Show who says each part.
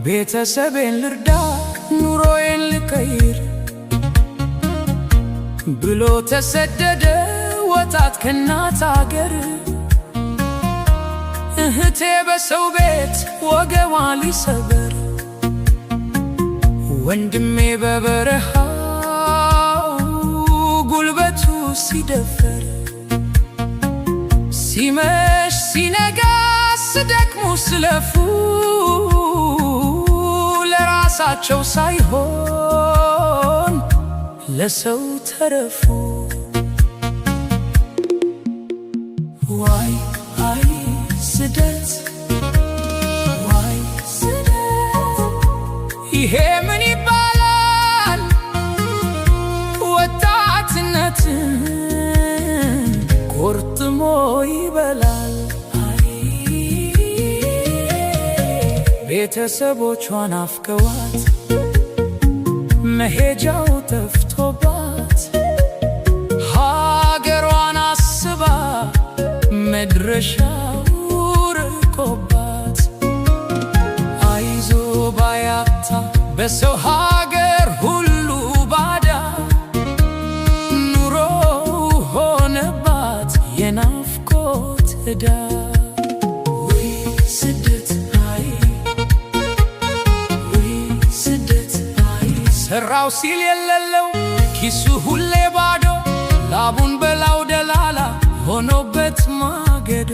Speaker 1: ቤተሰቤን ልርዳ ኑሮዬን ልቀይር ብሎ ተሰደደ ወጣት ከእናት አገር። እህቴ በሰው ቤት ወገቧን ሊሰበር ወንድሜ በበረሃው ጉልበቱ ሲደፈር ሲመሽ ሲነጋ ሲደክሙ ሲለፉ ለራሳቸው ሳይሆን ለሰው ተረፉ። ዋይ አይ ስደት ዋይ ስደት ይሄ ምን ይባላል? ወጣትነትን ቆርጥሞ ይበላል። ቤተሰቦቿን አፍቀዋት መሄጃው ጠፍቶባት ሀገሯን አስባ መድረሻው ርቆባት አይዞ ባያታ በሰው ሀገር ሁሉ ባዳ ኑሮ ሆነባት የናፍቆት ዕዳ። ሰራው ሲል የሌለው ኪሱ ሁሌ ባዶ ላቡን በላው ደላላ ሆኖበት ማገዶ